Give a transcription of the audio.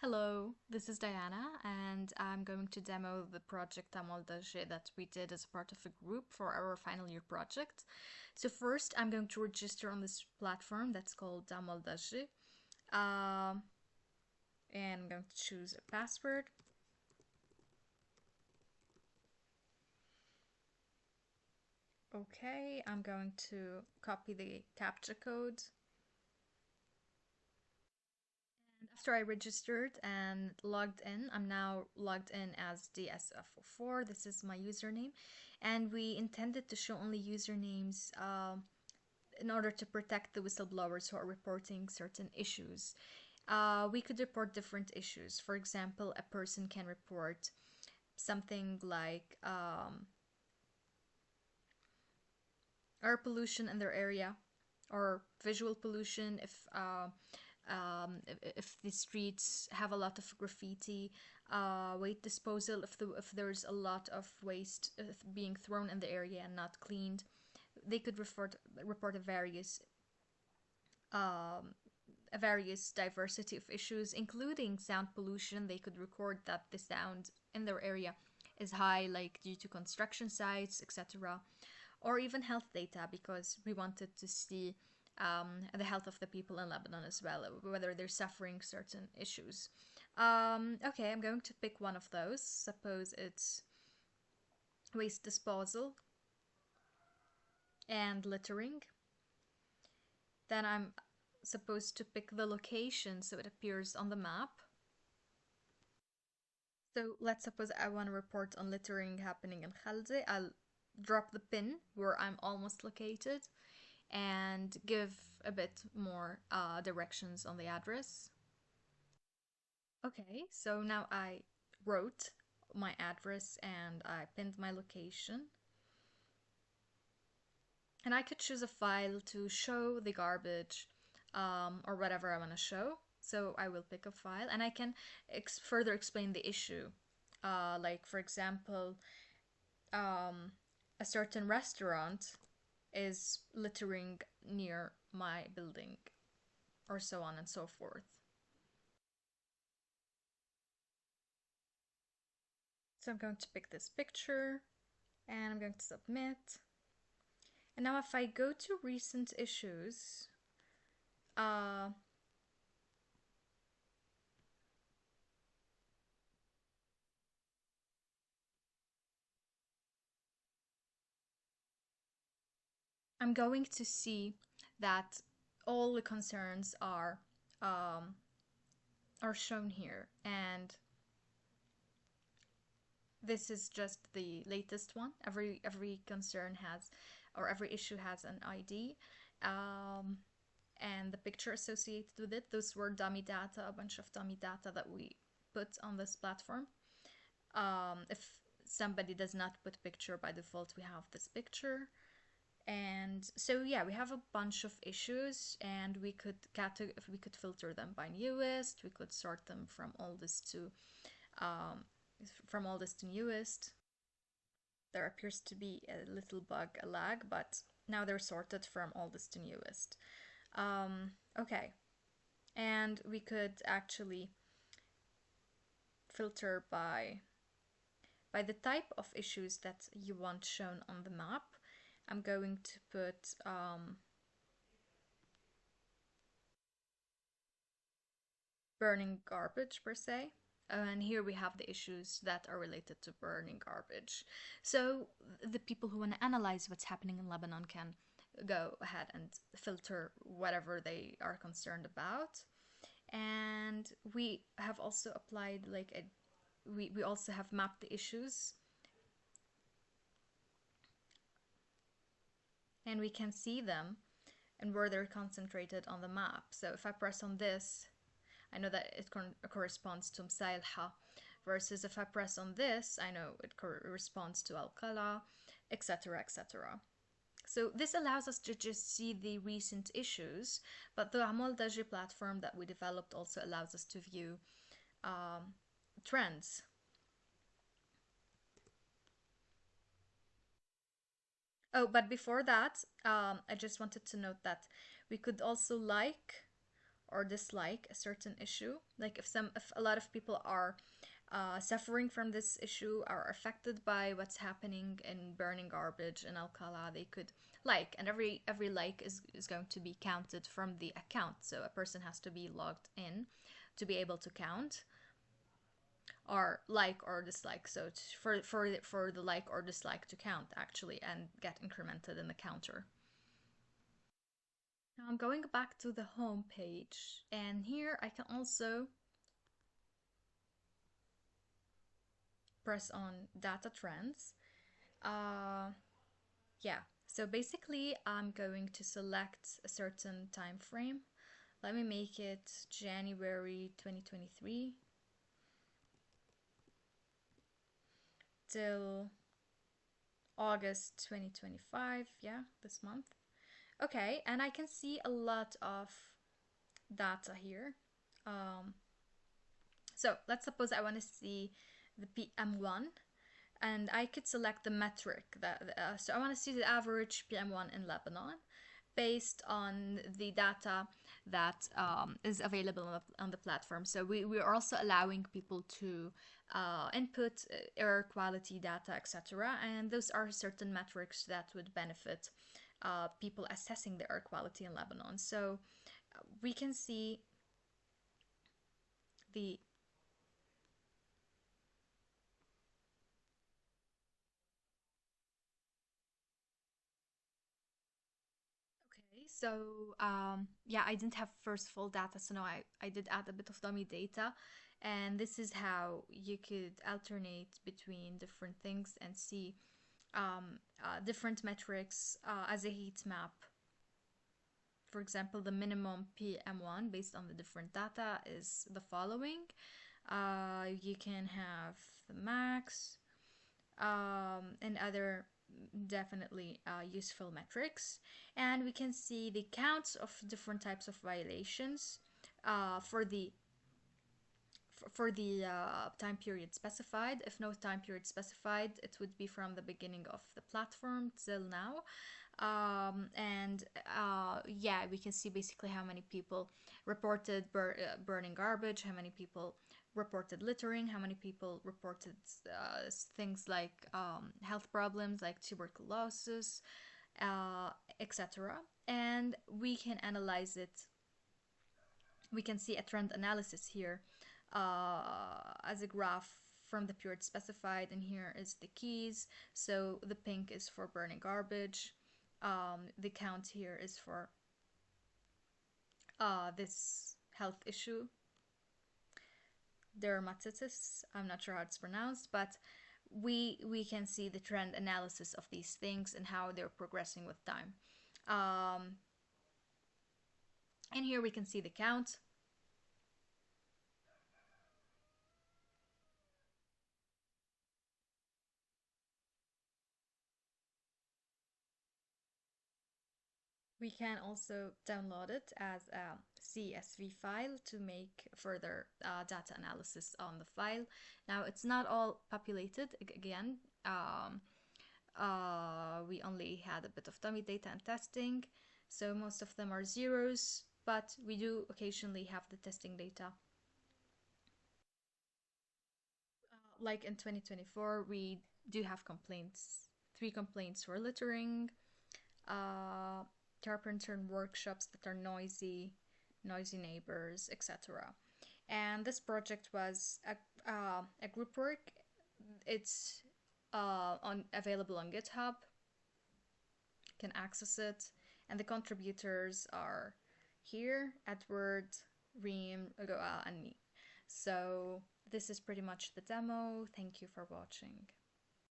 Hello, this is Diana, and I'm going to demo the project Dajje that we did as part of a group for our final year project. So first, I'm going to register on this platform that's called Dajje, and I'm going to choose a password. Okay, I'm going to copy the CAPTCHA code. And after I registered and logged in, I'm now logged in as DSF04. This is my username. And we intended to show only usernames in order to protect the whistleblowers who are reporting certain issues. We could report different issues. For example, a person can report something like air pollution in their area or visual pollution if the streets have a lot of graffiti, waste disposal if there's a lot of waste being thrown in the area and not cleaned. They could report a various diversity of issues, including sound pollution. They could record that the sound in their area is high, like due to construction sites, etc. Or even health data, because we wanted to see the health of the people in Lebanon as well, whether they're suffering certain issues. Okay, I'm going to pick one of those. Suppose it's waste disposal and littering. Then I'm supposed to pick the location so it appears on the map. So let's suppose I want to report on littering happening in Khalze. I'll drop the pin where I'm almost located and give a bit more directions on the address. Okay, so now I wrote my address and I pinned my location. And I could choose a file to show the garbage or whatever I want to show. So I will pick a file and I can further explain the issue. Like, for example, a certain restaurant is littering near my building, or so on and so forth. So I'm going to pick this picture and I'm going to submit. And now if I go to recent issues, uh, I'm going to see that all the concerns are shown here, and this is just the latest one. Every concern has, or every issue has an ID, and the picture associated with it. Those were dummy data, a bunch of dummy data that we put on this platform. If somebody does not put picture by default, we have this picture. And so yeah, we have a bunch of issues, and we could filter them by newest. We could sort them um, from oldest to newest. There appears to be a little bug, a lag, but now they're sorted from oldest to newest. Okay, and we could actually filter by the type of issues that you want shown on the map. I'm going to put burning garbage per se. And here we have the issues that are related to burning garbage. So the people who want to analyze what's happening in Lebanon can go ahead and filter whatever they are concerned about. And we have also applied we also have mapped the issues, and we can see them and where they're concentrated on the map. So if I press on this, I know that it corresponds to Msailha, versus if I press on this, I know it corresponds to Al-Qala, etc., etc. So this allows us to just see the recent issues, but the Amal Dajje platform that we developed also allows us to view trends. Oh, but before that, I just wanted to note that we could also like or dislike a certain issue. Like if a lot of people are suffering from this issue, are affected by what's happening in burning garbage in Alcala, they could like, and every like is going to be counted from the account. So a person has to be logged in to be able to count or like or dislike. So for the like or dislike to count actually and get incremented in the counter. Now I'm going back to the home page, and here I can also press on data trends. Uh, yeah, so basically I'm going to select a certain time frame. Let me make it January 2023 till August 2025. Yeah, this month. Okay, and I can see a lot of data here. Um, so let's suppose I want to see the PM1, and I could select the metric that so I want to see the average PM1 in Lebanon based on the data that is available on the platform. So we are also allowing people to input air quality data, etc. And those are certain metrics that would benefit people assessing the air quality in Lebanon. So we can see the Okay, so yeah, I didn't have first full data, so now I did add a bit of dummy data, and this is how you could alternate between different things and see different metrics as a heat map. For example, the minimum PM1 based on the different data is the following. You can have the max and other definitely useful metrics. And we can see the counts of different types of violations for the time period specified. If no time period specified, it would be from the beginning of the platform till now. And yeah, we can see basically how many people reported burning garbage, how many people reported littering, how many people reported things like health problems like tuberculosis, etc. And we can analyze it. We can see a trend analysis here as a graph from the period specified, and here is the keys. So the pink is for burning garbage. The count here is for this health issue, dermatitis. I'm not sure how it's pronounced, but we can see the trend analysis of these things and how they're progressing with time. And here we can see the count. We can also download it as a CSV file to make further data analysis on the file. Now, it's not all populated. Again, we only had a bit of dummy data and testing, so most of them are zeros, but we do occasionally have the testing data. Like in 2024, we do have complaints, 3 complaints for littering, uh, carpenter workshops that are noisy neighbors, etc. And this project was a group work. It's available on GitHub. You can access it, and the contributors are here: Edward, Reem, Goa, and me. So this is pretty much the demo. Thank you for watching.